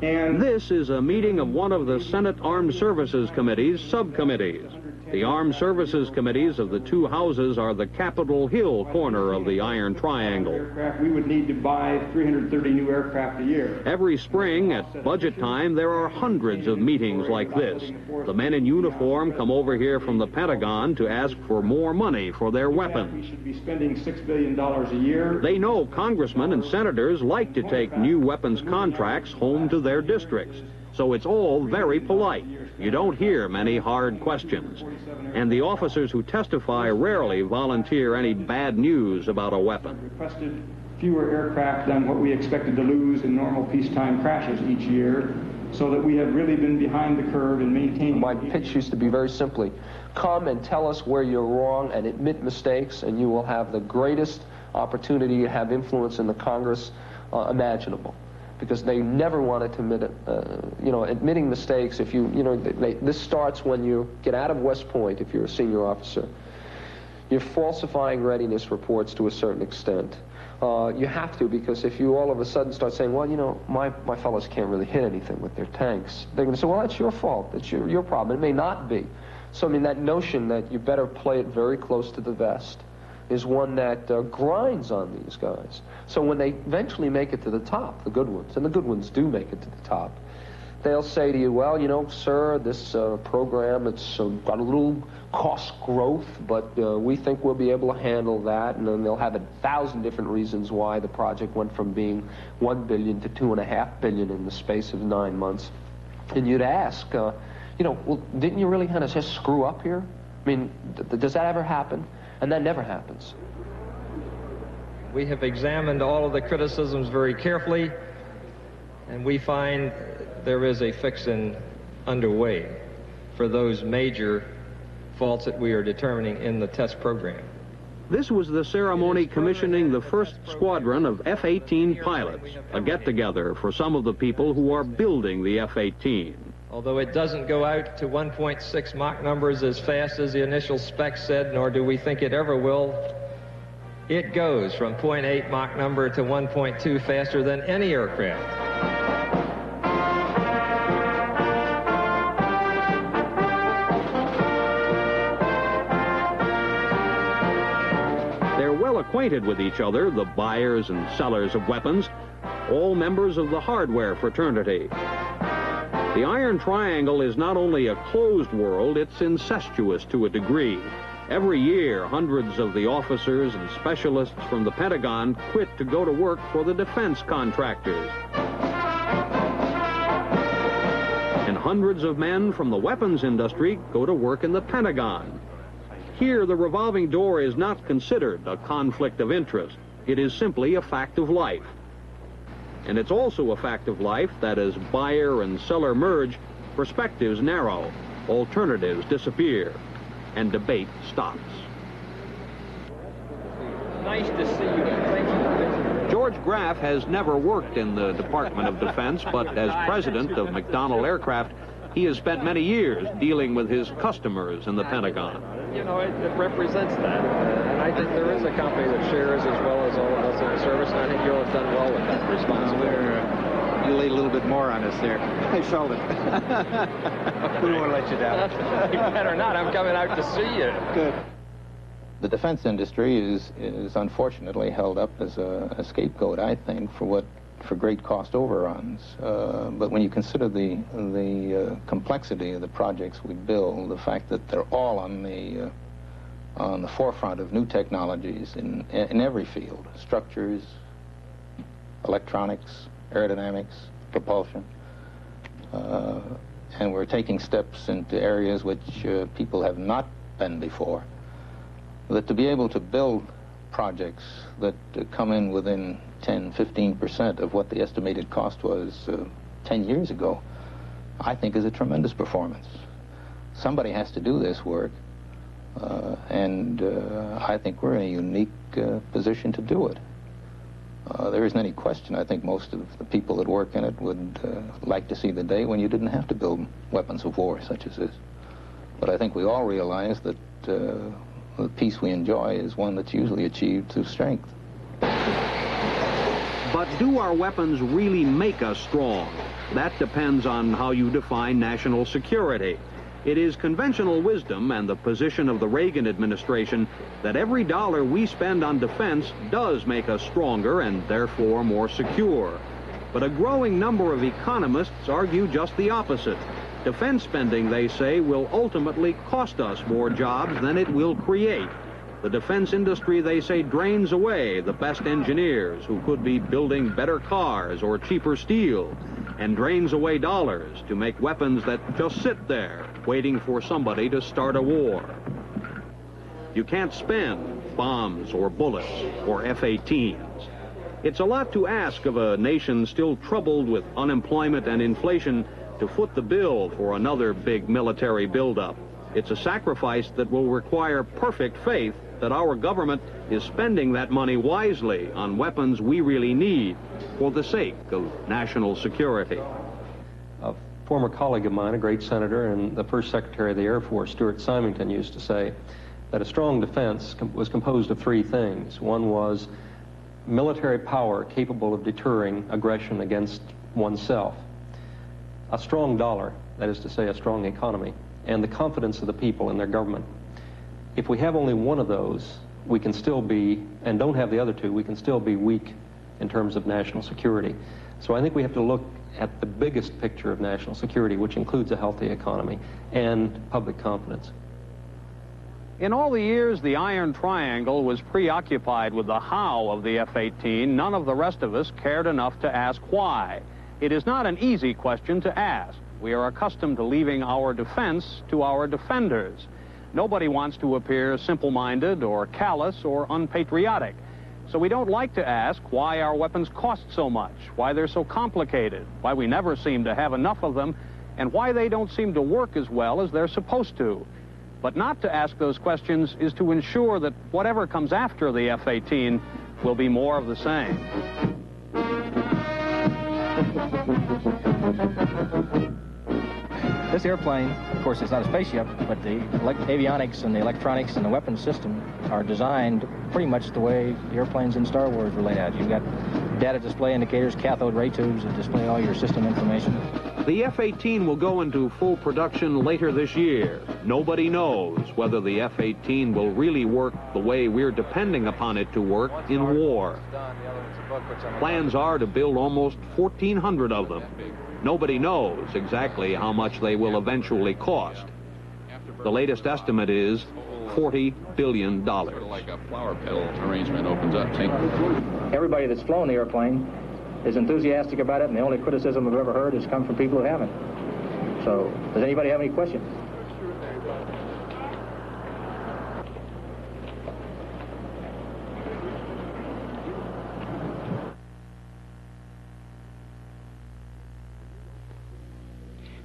And this is a meeting of one of the Senate Armed Services Committee's subcommittees. The Armed Services Committees of the two houses are the Capitol Hill corner of the Iron Triangle. We would need to buy 330 new aircraft a year. Every spring at budget time, there are hundreds of meetings like this. The men in uniform come over here from the Pentagon to ask for more money for their weapons. We should be spending $6 billion a year. They know congressmen and senators like to take new weapons contracts home to their districts. So it's all very polite. You don't hear many hard questions. And the officers who testify rarely volunteer any bad news about a weapon. Requested fewer aircraft than what we expected to lose in normal peacetime crashes each year, so that we have really been behind the curve in maintaining... My pitch used to be very simply, come and tell us where you're wrong and admit mistakes, and you will have the greatest opportunity to have influence in the Congress imaginable. Because they never wanted to admit it. Admitting mistakes, if this starts when you get out of West Point, if you're a senior officer. You're falsifying readiness reports to a certain extent. You have to, because if you all of a sudden start saying, well, my fellows can't really hit anything with their tanks, they're going to say, well, that's your fault. That's your problem. It may not be. So, I mean, that notion that you better play it very close to the vest is one that grinds on these guys. So when they eventually make it to the top, the good ones, and the good ones do make it to the top, they'll say to you, well, sir, this program, it's got a little cost growth, but we think we'll be able to handle that. And then they'll have 1,000 different reasons why the project went from being $1 billion to $2.5 billion in the space of 9 months. And you'd ask, well, didn't you really kind of just screw up here? I mean, does that ever happen? And that never happens. We have examined all of the criticisms very carefully, and we find there is a fix-in underway for those major faults that we are determining in the test program. This was the ceremony commissioning the first squadron of F-18 pilots, a get-together for some of the people who are building the F-18. Although it doesn't go out to 1.6 Mach numbers as fast as the initial specs said, nor do we think it ever will, it goes from 0.8 Mach number to 1.2 faster than any aircraft. They're well acquainted with each other, the buyers and sellers of weapons, all members of the hardware fraternity. The Iron Triangle is not only a closed world, it's incestuous to a degree. Every year, hundreds of the officers and specialists from the Pentagon quit to go to work for the defense contractors. And hundreds of men from the weapons industry go to work in the Pentagon. Here, the revolving door is not considered a conflict of interest. It is simply a fact of life. And it's also a fact of life that as buyer and seller merge, perspectives narrow, alternatives disappear, and debate stops. Nice to see you. Thank you. George Graff has never worked in the Department of Defense, but as president of McDonnell Aircraft, he has spent many years dealing with his customers in the Pentagon. It represents that. And I think there is a company that shares as well as all of us in the service, and I think you'll have done well with that responsibility. You laid a little bit more on us there. I felt it. We won't let you down. You better not. I'm coming out to see you. Good. The defense industry is unfortunately held up as a scapegoat, I think, for what for great cost overruns. But when you consider the complexity of the projects we build, the fact that they're all on the forefront of new technologies in every field, structures, electronics, aerodynamics, propulsion, and we're taking steps into areas which people have not been before, that to be able to build projects that come in within 10–15% of what the estimated cost was 10 years ago, I think is a tremendous performance. Somebody has to do this work, and I think we're in a unique position to do it. There isn't any question. I think most of the people that work in it would like to see the day when you didn't have to build weapons of war such as this. But I think we all realize that the peace we enjoy is one that's usually achieved through strength. But do our weapons really make us strong? That depends on how you define national security. It is conventional wisdom and the position of the Reagan administration that every dollar we spend on defense does make us stronger and therefore more secure. But a growing number of economists argue just the opposite. Defense spending, they say, will ultimately cost us more jobs than it will create. The defense industry, they say, drains away the best engineers who could be building better cars or cheaper steel, and drains away dollars to make weapons that just sit there, waiting for somebody to start a war. You can't spend bombs or bullets or F-18s. It's a lot to ask of a nation still troubled with unemployment and inflation to foot the bill for another big military buildup. It's a sacrifice that will require perfect faith that our government is spending that money wisely on weapons we really need for the sake of national security. A former colleague of mine, a great senator and the first Secretary of the Air Force, Stuart Symington, used to say that a strong defense was composed of three things. One was military power capable of deterring aggression against oneself, a strong dollar, that is to say a strong economy, and the confidence of the people in their government. If we have only one of those, we can still be, and don't have the other two, we can still be weak in terms of national security. So I think we have to look at the biggest picture of national security, which includes a healthy economy and public confidence. In all the years the Iron Triangle was preoccupied with the how of the F-18, none of the rest of us cared enough to ask why. It is not an easy question to ask. We are accustomed to leaving our defense to our defenders. Nobody wants to appear simple-minded or callous or unpatriotic. So we don't like to ask why our weapons cost so much, why they're so complicated, why we never seem to have enough of them, and why they don't seem to work as well as they're supposed to. But not to ask those questions is to ensure that whatever comes after the F-18 will be more of the same. This airplane, of course, it's not a spaceship, but the avionics and the electronics and the weapons system are designed pretty much the way the airplanes in Star Wars were laid out. You've got data display indicators, cathode ray tubes that display all your system information. The F-18 will go into full production later this year. Nobody knows whether the F-18 will really work the way we're depending upon it to work in war. Plans are to build almost 1,400 of them. Nobody knows exactly how much they will eventually cost. The latest estimate is $40 billion. Like a flower petal arrangement opens up. Everybody that's flown the airplane is enthusiastic about it, and the only criticism I've ever heard has come from people who haven't. So, does anybody have any questions?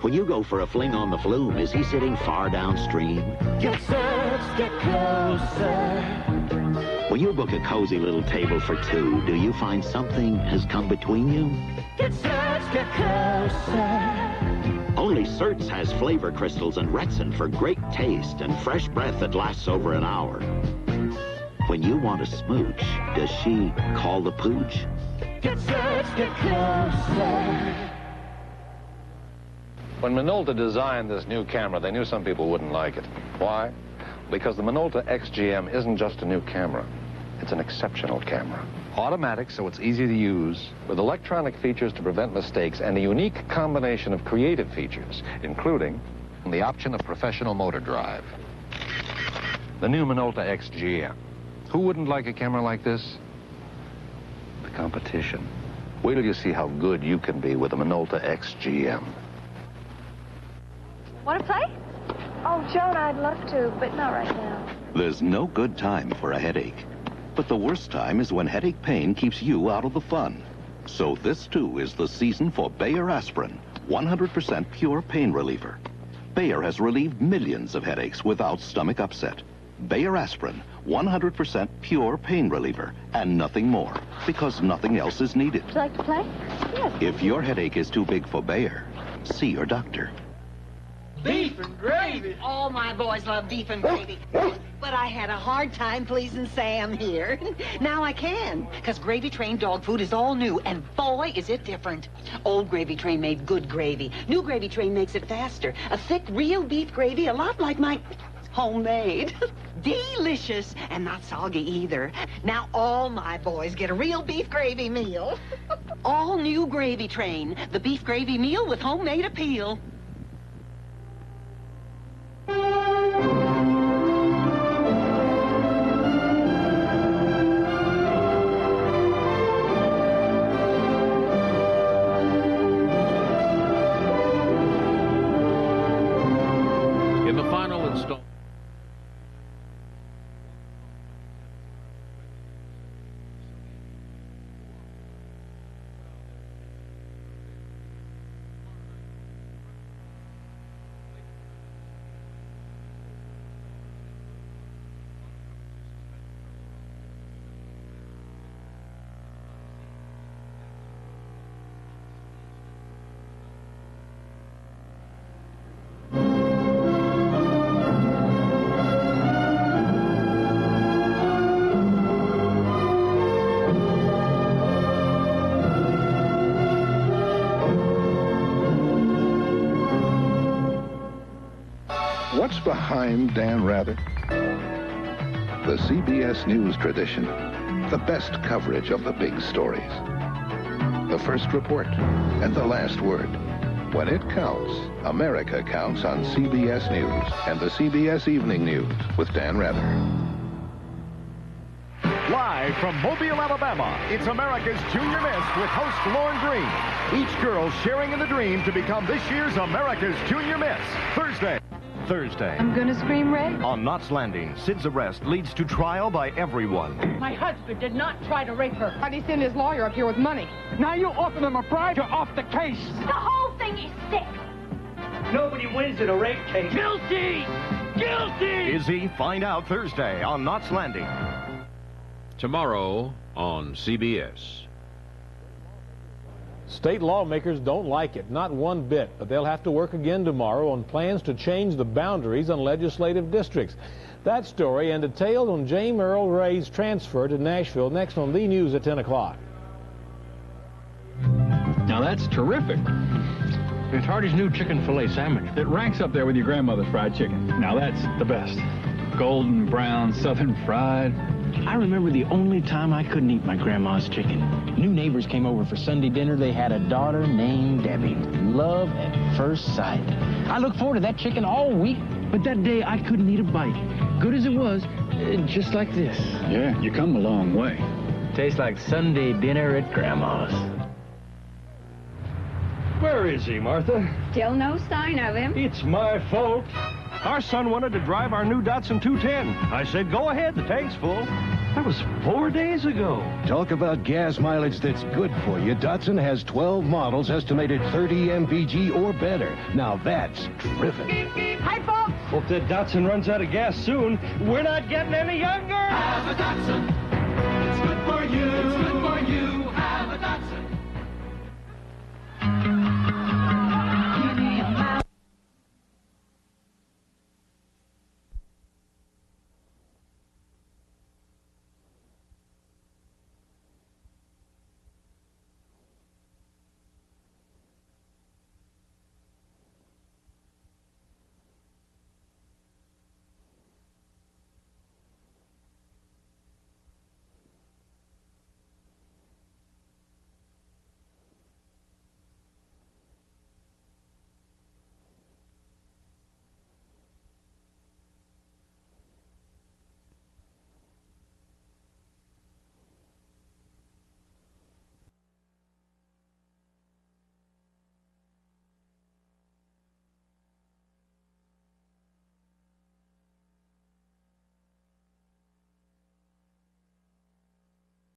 When you go for a fling on the flume, is he sitting far downstream? Get close, get closer. When you book a cozy little table for two, do you find something has come between you? Get close, get closer. Only Certs has flavor crystals and Retsin for great taste and fresh breath that lasts over an hour. When you want a smooch, does she call the pooch? Get close, get closer. When Minolta designed this new camera, they knew some people wouldn't like it. Why? Because the Minolta XGM isn't just a new camera. It's an exceptional camera. Automatic, so it's easy to use, with electronic features to prevent mistakes, and a unique combination of creative features, including the option of professional motor drive. The new Minolta XGM. Who wouldn't like a camera like this? The competition. Wait till you see how good you can be with a Minolta XGM. Want to play? Oh, Joan, I'd love to, but not right now. There's no good time for a headache. But the worst time is when headache pain keeps you out of the fun. So this, too, is the season for Bayer Aspirin, 100% pure pain reliever. Bayer has relieved millions of headaches without stomach upset. Bayer Aspirin, 100% pure pain reliever, and nothing more, because nothing else is needed. Would you like to play? Yes. If your headache is too big for Bayer, see your doctor. Beef and gravy. All my boys love beef and gravy. But I had a hard time pleasing Sam here. Now I can, because Gravy Train dog food is all new, and boy, is it different. Old Gravy Train made good gravy. New Gravy Train makes it faster. A thick, real beef gravy, a lot like my homemade. Delicious, and not soggy either. Now all my boys get a real beef gravy meal. All new Gravy Train, the beef gravy meal with homemade appeal. In the final installment. What's behind Dan Rather? The CBS News tradition. The best coverage of the big stories. The first report and the last word. When it counts, America counts on CBS News and the CBS Evening News with Dan Rather. Live from Mobile, Alabama, it's America's Junior Miss with host Lauren Green. Each girl sharing in the dream to become this year's America's Junior Miss. Thursday. I'm gonna scream Ray. On Knots Landing, Sid's arrest leads to trial by everyone. My husband did not try to rape her. But he sent his lawyer up here with money. Now you offer them a bribe, you're off the case. The whole thing is sick. Nobody wins in a rape case. Guilty! Guilty! Is he? Find out Thursday on Knots Landing. Tomorrow on CBS. State lawmakers don't like it, not one bit, but they'll have to work again tomorrow on plans to change the boundaries on legislative districts. That story and details on James Earl Ray's transfer to Nashville next on the news at 10 o'clock. Now that's terrific. It's Hardy's new chicken filet sandwich. It ranks up there with your grandmother's fried chicken. Now that's the best. Golden brown, southern fried. I remember the only time I couldn't eat my grandma's chicken. New neighbors came over for Sunday dinner. They had a daughter named Debbie. Love at first sight. I looked forward to that chicken all week, but that day I couldn't eat a bite. Good as it was, just like this. Yeah, you come a long way. Tastes like Sunday dinner at Grandma's. Where is he, Martha? Still no sign of him. It's my fault. Our son wanted to drive our new Datsun 210. I said, go ahead, the tank's full. That was 4 days ago. Talk about gas mileage that's good for you. Datsun has 12 models estimated 30 mpg or better. Now that's terrific. Hi, folks! Hope that Datsun runs out of gas soon. We're not getting any younger. Have a Datsun. It's good for you. It's good for you.